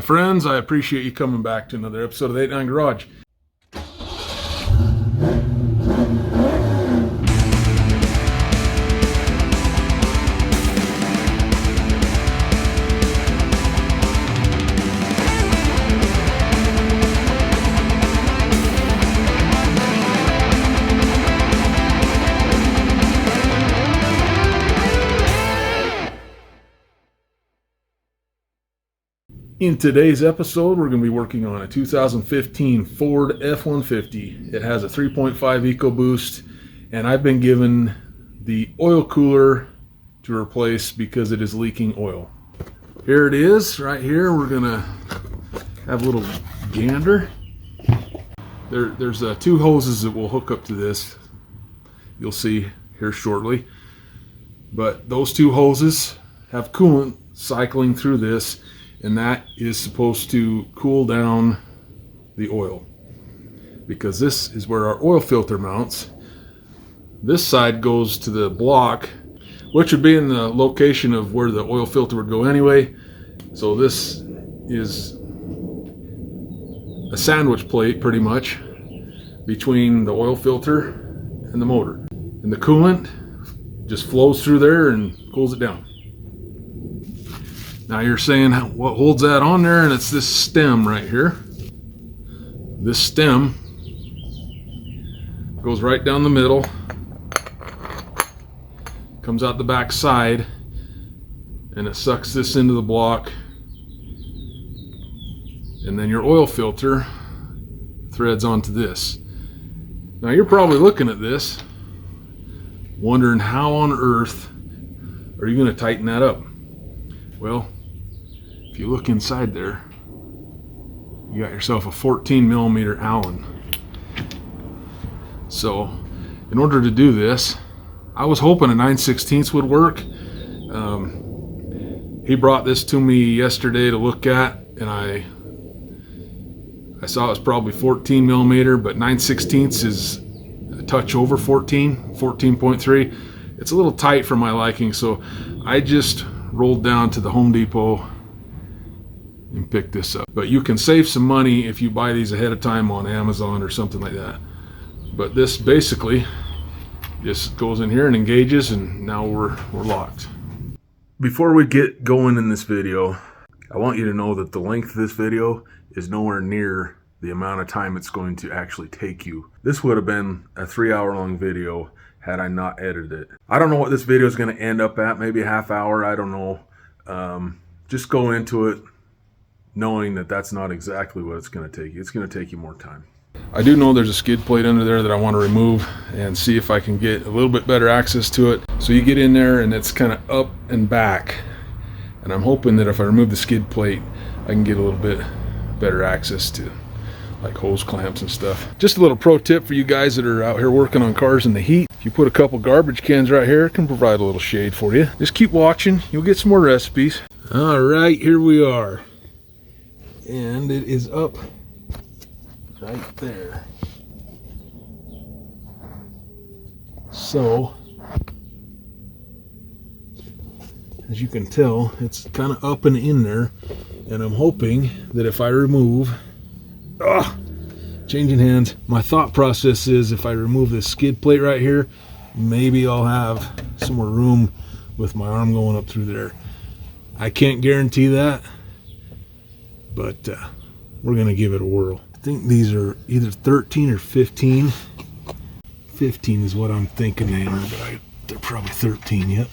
friends, I appreciate you coming back to another episode of the 89 Garage. In today's episode, we're going to be working on a 2015 Ford F-150. It has a 3.5 EcoBoost, and I've been given the oil cooler to replace because it is leaking oil. Here it is, right here. We're going to have a little gander. There's two hoses that will hook up to this. You'll see here shortly. But those two hoses have coolant cycling through this, and that is supposed to cool down the oil, because this is where our oil filter mounts. This side goes to the block, which would be in the location of where the oil filter would go anyway. So this is a sandwich plate pretty much between the oil filter and the motor, and the coolant just flows through there and cools it down. Now you're saying, what holds that on there? And it's this stem right here. This stem goes right down the middle, comes out the back side, and it sucks this into the block. And then your oil filter threads onto this. Now you're probably looking at this, wondering how on earth are you going to tighten that up? Well, if you look inside there, you got yourself a 14 millimeter Allen. So in order to do this, I was hoping a 9/16 would work. He brought this to me yesterday to look at, and I saw it was probably 14 millimeter, but 9/16 is a touch over 14.3. It's a little tight for my liking, so I just rolled down to the Home Depot and picked this up. But you can save some money if you buy these ahead of time on Amazon or something like that. But this basically just goes in here and engages, and now we're locked. Before we get going in this video, I want you to know that the length of this video is nowhere near the amount of time it's going to actually take you. This would have been a 3-hour-long video had I not edited it. I don't know what this video is going to end up at, maybe a half hour, I don't know. Just go into it knowing that that's not exactly what it's going to take you. It's going to take you more time. I do know there's a skid plate under there that I want to remove and see if I can get a little bit better access to it. So you get in there and it's kind of up and back, and I'm hoping that if I remove the skid plate, I can get a little bit better access to like hose clamps and stuff. Just a little pro tip for you guys that are out here working on cars in the heat. If you put a couple garbage cans right here, it can provide a little shade for you. Just keep watching, you'll get some more recipes. All right, here we are. And it is up right there. So, as you can tell, it's kind of up and in there. And I'm hoping that if I remove, changing hands, my thought process is if I remove this skid plate right here, maybe I'll have some more room with my arm going up through there. I can't guarantee that, but we're gonna give it a whirl. I think these are either 13 or 15. 15 is what I'm thinking they are, but they're probably 13, yep.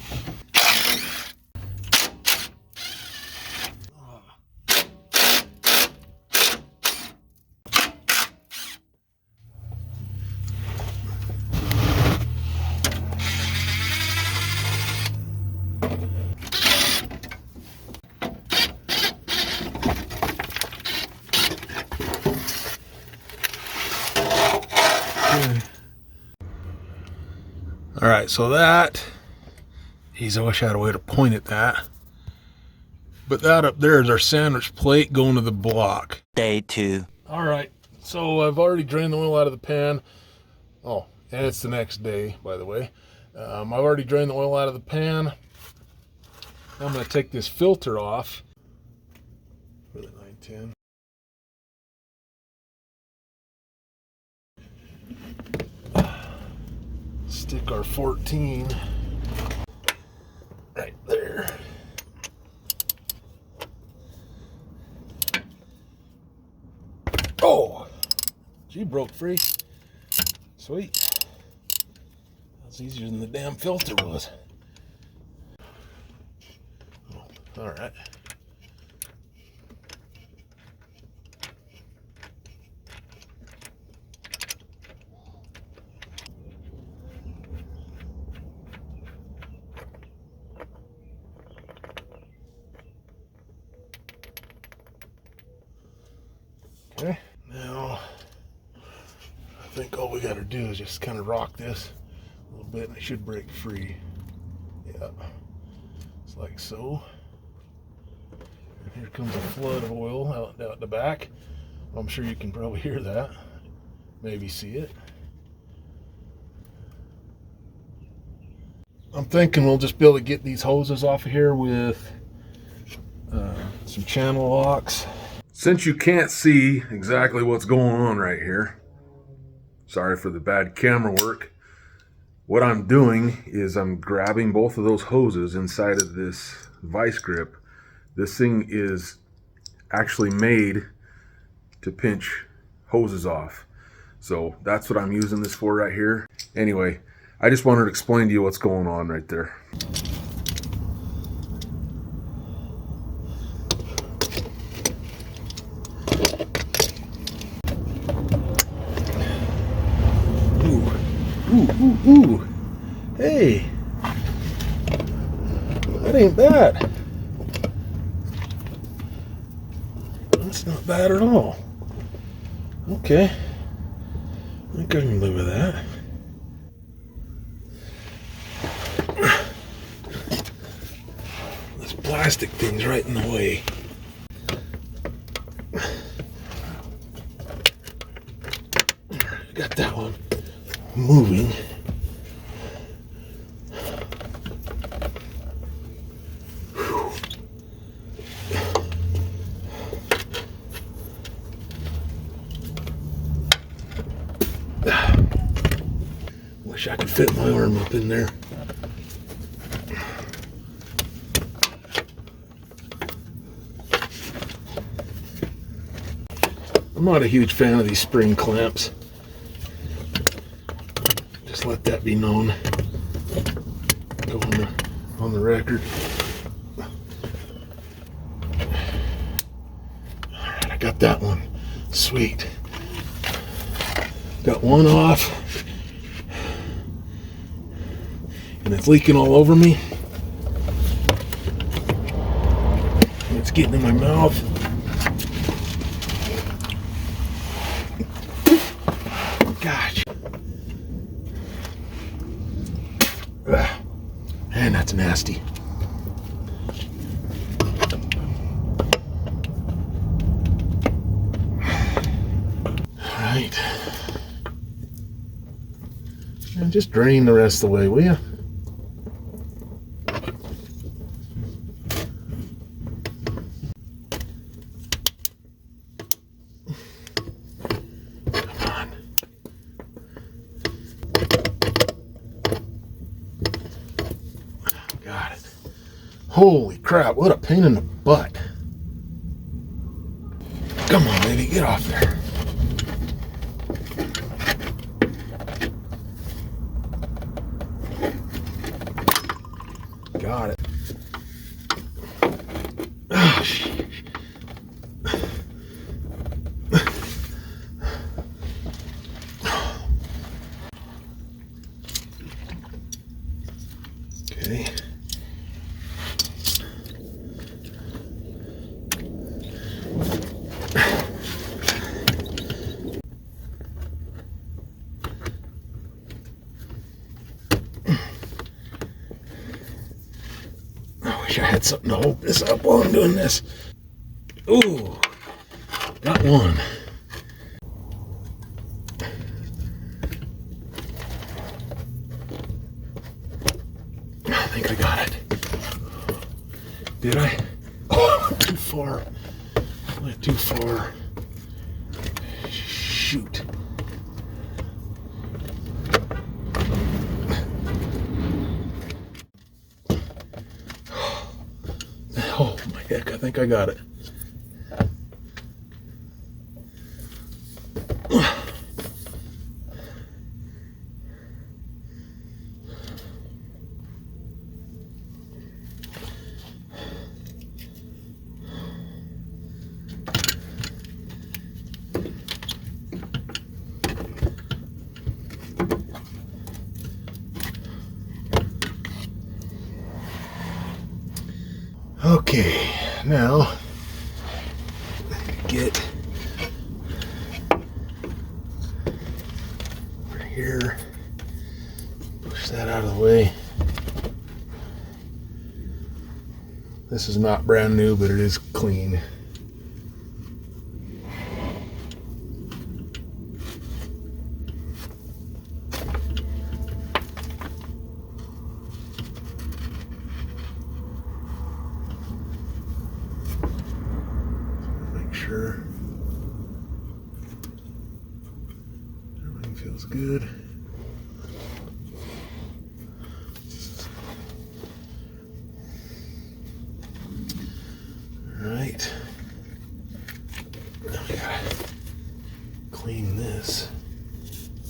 All right, so that, geez, I wish I had a way to point at that. But that up there is our sandwich plate going to the block. Day 2. All right, so I've already drained the oil out of the pan. Oh, and it's the next day, by the way. I've already drained the oil out of the pan. I'm going to take this filter off. Really 910. Stick our 14 right there. Oh, she broke free. Sweet. That's easier than the damn filter was. Oh, all right. Okay, now I think all we got to do is just kind of rock this a little bit and it should break free. Yeah, it's like so. And here comes a flood of oil out the back. I'm sure you can probably hear that, maybe see it. I'm thinking we'll just be able to get these hoses off of here with some channel locks. Since you can't see exactly what's going on right here, sorry for the bad camera work, what I'm doing is I'm grabbing both of those hoses inside of this vice grip. This thing is actually made to pinch hoses off. So that's what I'm using this for right here. Anyway, I just wanted to explain to you what's going on right there. Ooh, hey, that ain't bad. That's not bad at all. Okay, I think I can live with that. This plastic thing's right in the way. Got that one moving. Wish I could fit my arm up in there. I'm not a huge fan of these spring clamps. Just let that be known. Go on the record. Alright, I got that one. Sweet. Got one off. And it's leaking all over me. And it's getting in my mouth. Gosh. Ugh. Man, that's nasty. All right. And just drain the rest of the way, will you? Got it. Holy crap, what a pain in the butt. Come on, baby, get off there. Got it. Oh, shit. Okay. I wish I had something to hold this up while I'm doing this. Ooh, got one. I think I got it. Did I? Oh, too far. Wait. too far. Shoot. Oh my heck, I think I got it. Okay, now get over here, push that out of the way. This is not brand new, but it is clean. Sure everything feels good. All right, now we gotta clean this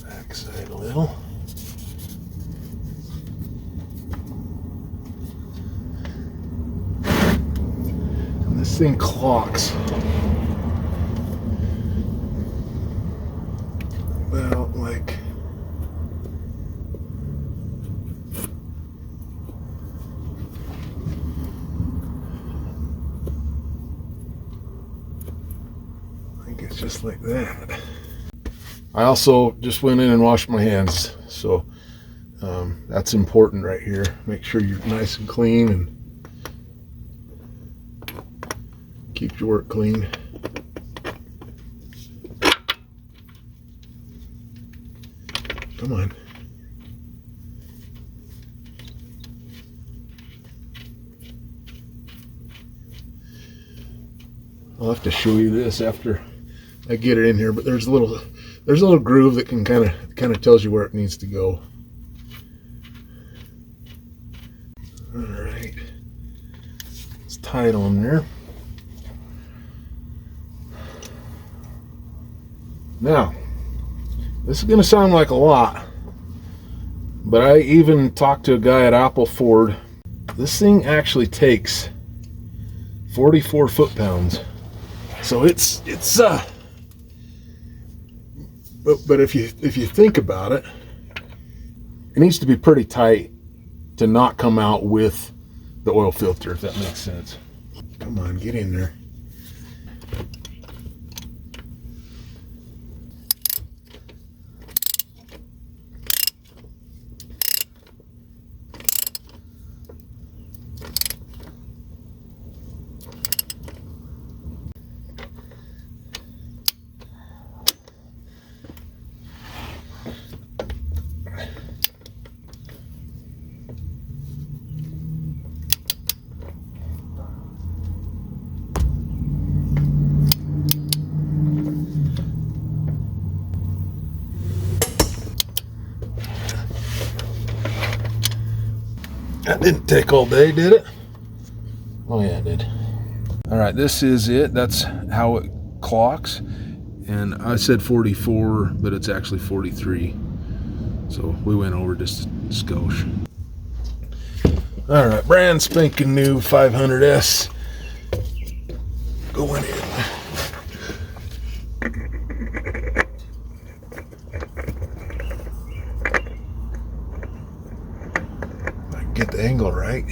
backside a little. And this thing clocks. About like I think it's just like that. I also just went in and washed my hands, so that's important right here. Make sure you're nice and clean and keep your work clean. Come on. I'll have to show you this after I get it in here, but there's a little groove that can kind of tells you where it needs to go. All right. It's tight on there. Now, this is going to sound like a lot, but I even talked to a guy at Ford. This thing actually takes 44 foot-pounds. So it's but if you think about it, it needs to be pretty tight to not come out with the oil filter, if that makes sense. Come on, get in there. That didn't take all day, did it? Oh yeah, it did. All right, this is it. That's how it clocks. And I said 44, but it's actually 43. So we went over just a skosh. All right, brand spanking new 500S going in. Get the angle right.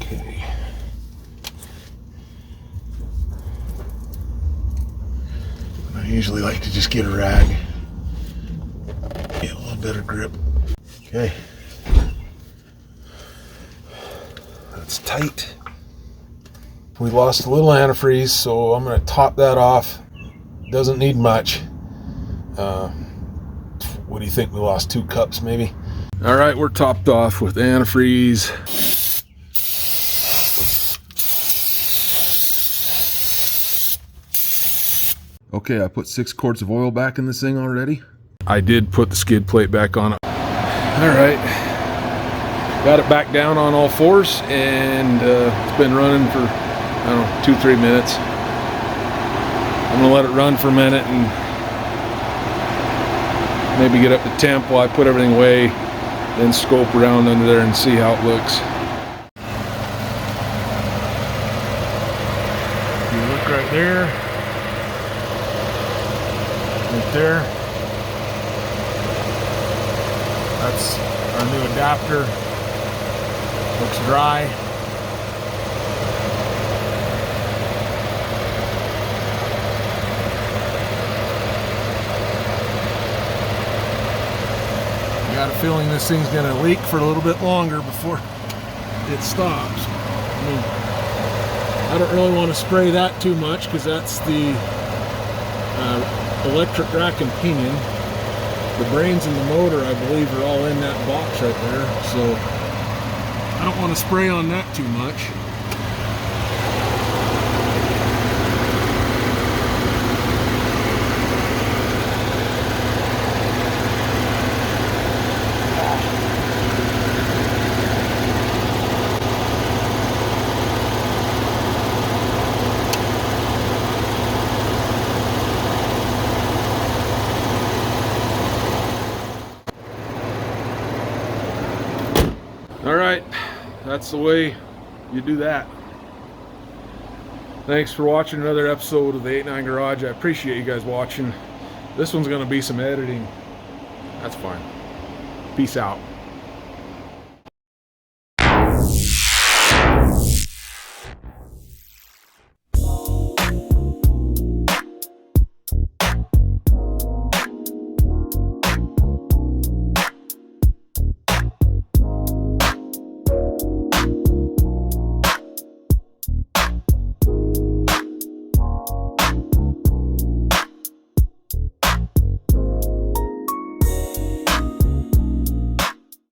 Okay. I usually like to just get a rag, get a little better grip. Okay. That's tight. We lost a little antifreeze, so I'm going to top that off. Doesn't need much. What do you think? We lost 2 cups maybe? All right, we're topped off with antifreeze. Okay, I put 6 quarts of oil back in this thing already. I did put the skid plate back on it. All right, got it back down on all 4s, and it's been running for, I don't know, 2-3 minutes. I'm gonna let it run for a minute and maybe get up to temp while I put everything away, then scope around under there and see how it looks. You look right there, right there. That's our new adapter. Looks dry. Got a feeling this thing's gonna leak for a little bit longer before it stops. I mean, I don't really want to spray that too much because that's the electric rack and pinion. The brains and the motor, I believe, are all in that box right there, so I don't want to spray on that too much. All right, that's the way you do that. Thanks for watching another episode of the 89 Garage. I appreciate you guys watching. This one's gonna be some editing. That's fine. Peace out.